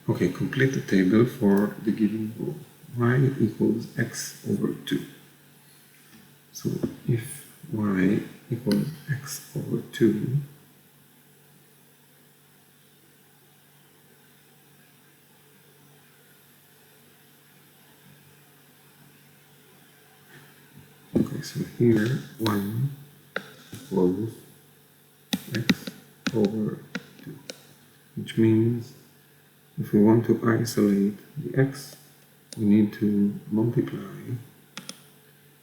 Okay, complete the table for the given rule. Y equals x over 2. So if y equals x over 2, okay, so here 1 equals x over 2, which means if we want to isolate the x, we need to multiply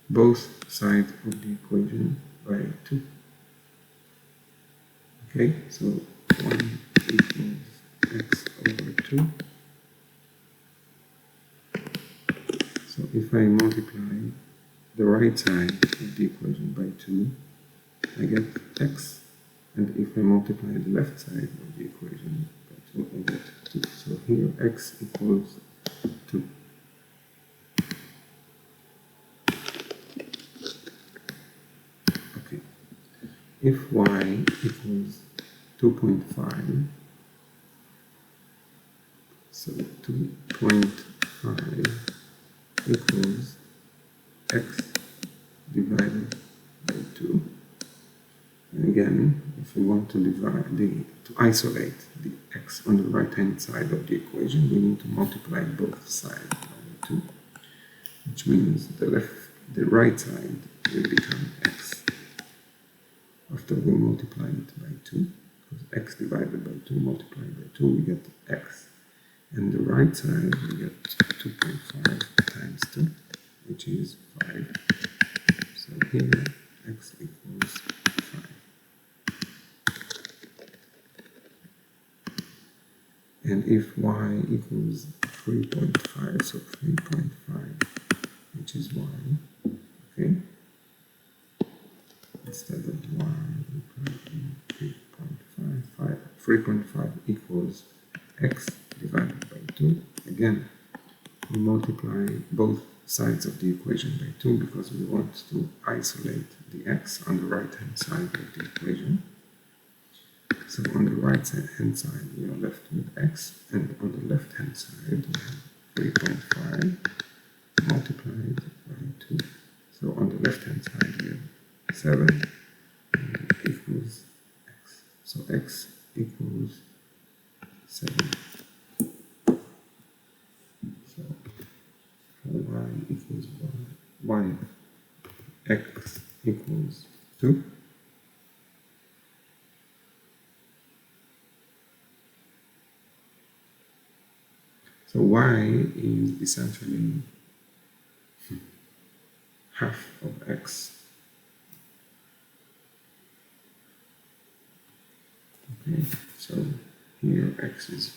both sides of the equation by 2. Okay, so 1 equals x over 2. So if I multiply the right side of the equation by 2, I get x, and if I multiply the left side of the equation by 2, I get 2. So here x equals 2. Okay, if y equals 2.5, so 2.5 equals x divided by 2. And again, if we want to isolate the x on the right hand side of the equation, we need to multiply both sides by 2, which means the right side will become x after we multiply it by 2, because x divided by 2 multiplied by 2, we get x. And the right side, we get 2.5 times 2, which is 5. So here, x equals 5. And if y equals 3.5, so 3.5, which is y, okay? Instead of y, we put in 3.5. 3.5 equals x divided by 2. Again, we multiply both sides of the equation by 2 because we want to isolate the x on the right hand side of the equation. So on the right hand side we are left with x, and on the left hand side we have 3.5 multiplied by 2. So on the left hand side we have 7 and it equals x. So x equals 7. So y equals 1. X equals 2. So y is essentially half of x. Okay, so here x is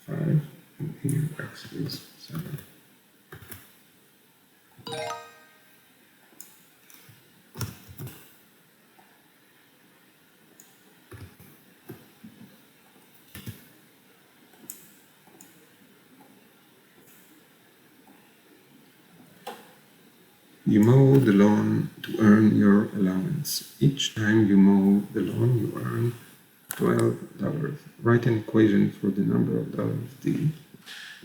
5 and here x is 7. You mow the lawn to earn your allowance. Each time you mow the lawn, you earn $12. Write an equation for the number of dollars D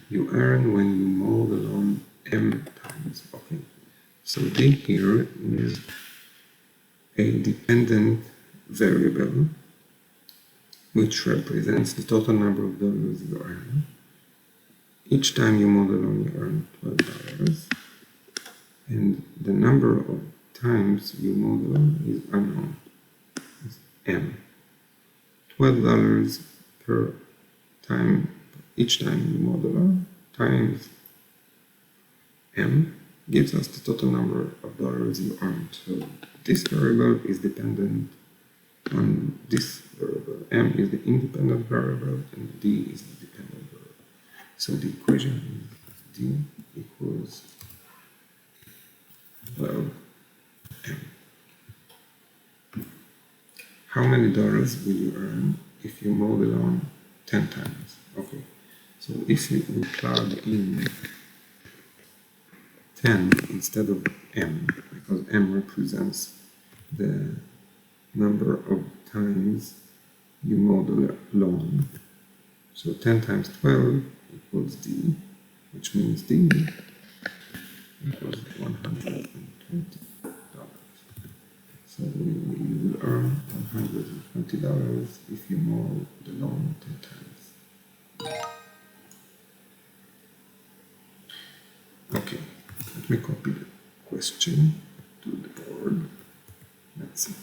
you earn when you mow the lawn m times. Okay, so D here is a dependent variable which represents the total number of dollars you earn. Each time you mow the lawn, you earn $12. And the number of times you mow the lawn is unknown. It's m. $12 per time, each time you mow the lawn, times m gives us the total number of dollars you earned. So this variable is dependent on this variable. M is the independent variable and D is the dependent variable. So the equation is D equals 12m. How many dollars will you earn if you mow the lawn 10 times? Okay, so if you plug in 10 instead of m, because m represents the number of times you mow the lawn. So 10 times 12 equals D, which means D equals $120. So you will earn $120 if you mow the lawn 10 times. Okay, let me copy the question to the board. Let's see.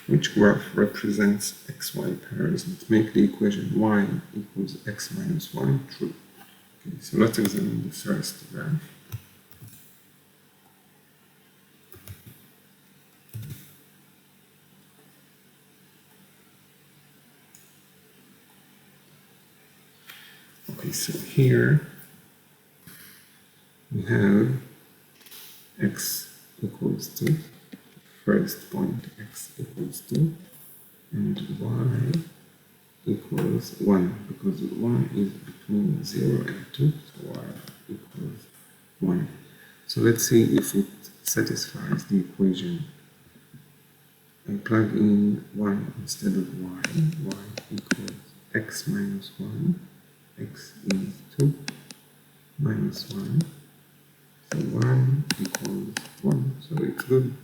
Which graph represents xy pairs that make the equation y equals x minus 1 true? Okay, so let's examine the first graph. Okay, so here we have x equals 2, first point x equals 2, and y equals 1, because 1 is between 0 and 2, so y equals 1. So let's see if it satisfies the equation. I plug in 1 instead of y equals x minus 1, x is 2, minus 1, so 1 equals 1, so it's good.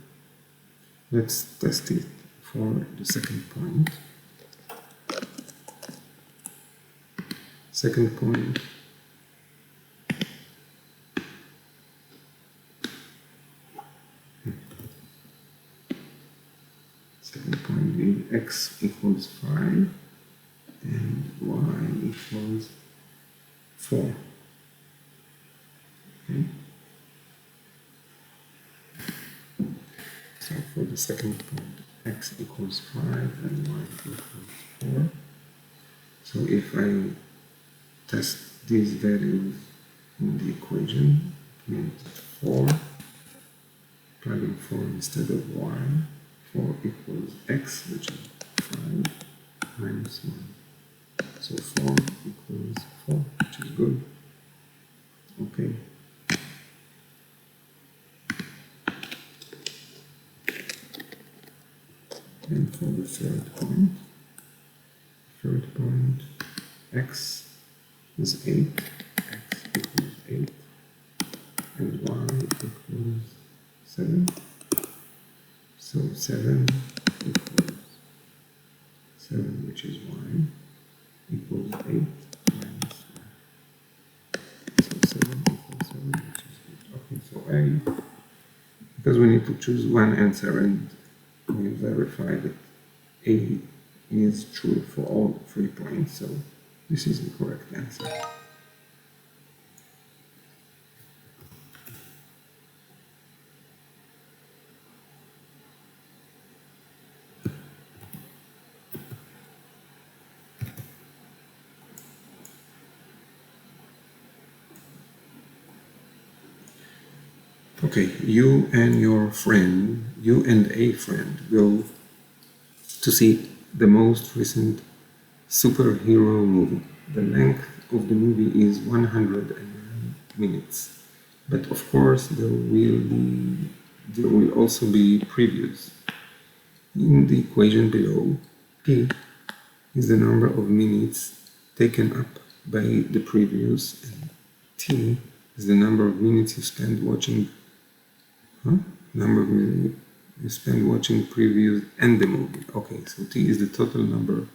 Let's test it for the second point. Second point, is x equals 5 and y equals 4. Okay. So for the second point, x equals 5 and y equals 4. So if I test these values in the equation, it means 4, plug in 4 instead of y, 4 equals x, which is 5 minus 1. So 4 equals 4, which is good. Okay. And for the third point, x is 8, x equals 8, and y equals 7. So 7 equals 7, which is y, equals 8 minus 1. So 7 equals 7, which is good. Okay, so A, because we need to choose one answer, and we verify that A is true for all 3 points, so this is the correct answer. Okay, you and a friend go to see the most recent superhero movie. The length of the movie is 109 minutes. But of course there will also be previews. In the equation below, P is the number of minutes taken up by the previews, and T is the number of minutes you spend watching previews and the movie. Okay, so T is the total number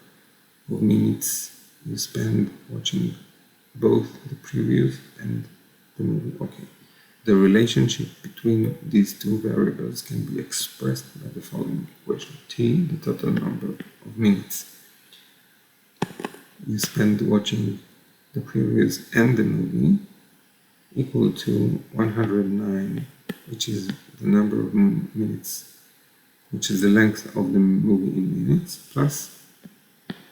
of minutes you spend watching both the previews and the movie. Okay, the relationship between these two variables can be expressed by the following equation. T, the total number of minutes you spend watching the previews and the movie, equal to 109, which is the number of minutes, which is the length of the movie in minutes, plus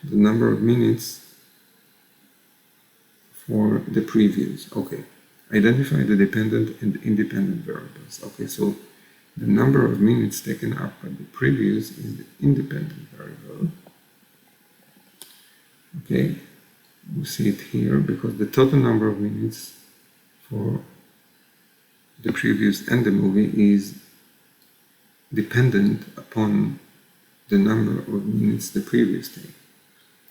the number of minutes for the previews. Okay, identify the dependent and independent variables. Okay, so the number of minutes taken up by the previews is the independent variable. Okay, we see it here because the total number of minutes for the previews and the movie is dependent upon the number of minutes the previous day.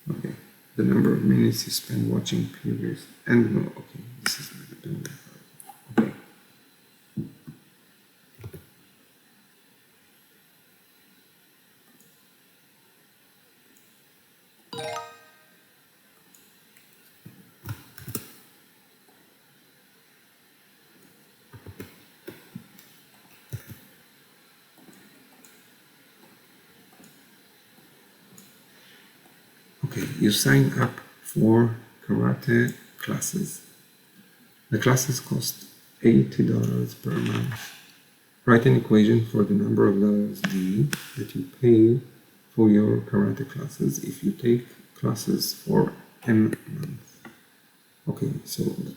Okay, the number of minutes you spend watching previous, and no, okay, this is the dependent variable. Okay. Okay, you sign up for karate classes. The classes cost $80 per month. Write an equation for the number of dollars D that you pay for your karate classes if you take classes for M months. Okay, so the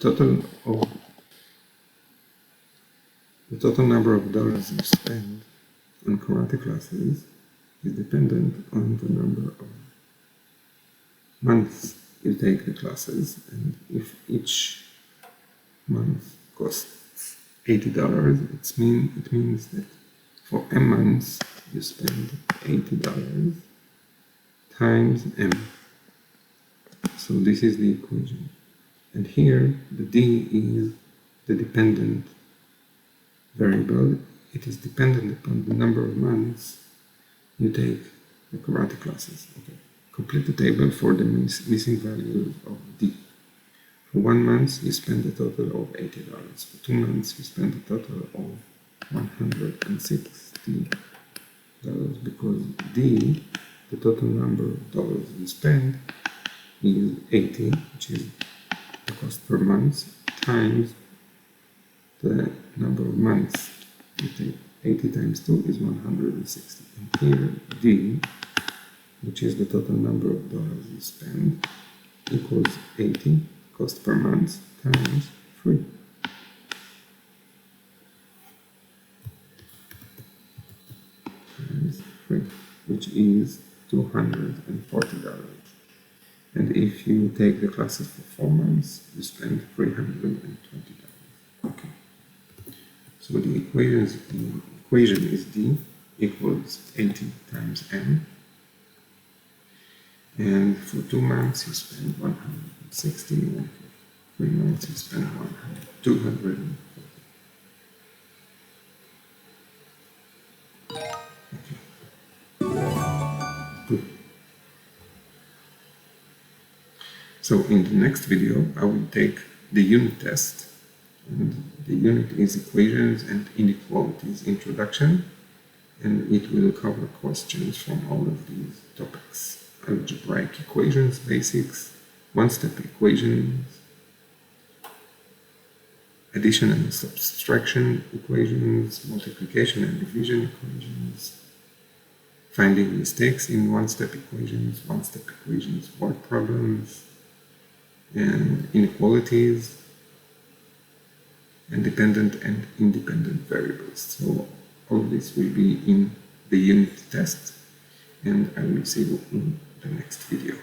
total number of dollars you spend on karate classes is dependent on the number of months you take the classes, and if each month costs $80, it means that for M months you spend $80 times M. So this is the equation. And here the D is the dependent variable. It is dependent upon the number of months you take the karate classes. Okay. Complete the table for the missing values of D. For 1 month, you spend a total of $80. For 2 months, you spend a total of $160 because D, the total number of dollars you spend, is 80, which is the cost per month, times the number of months you take. 80 times 2 is 160. And here, D, which is the total number of dollars you spend, equals 80 cost per month times 3. Times 3, which is $240. And if you take the classes for 4 months, you spend $320. Okay. So the equation is D equals 80 times M. And for 2 months you spend 160, and for 3 months you spend 240. Okay. Good. So in the next video I will take the unit test, and the unit is equations and inequalities introduction, and it will cover questions from all of these topics. Algebraic equations, basics, one-step equations, addition and subtraction equations, multiplication and division equations, finding mistakes in one-step equations, word problems, and inequalities, and dependent and independent variables. So all of this will be in the unit test, and I will see you in the next video.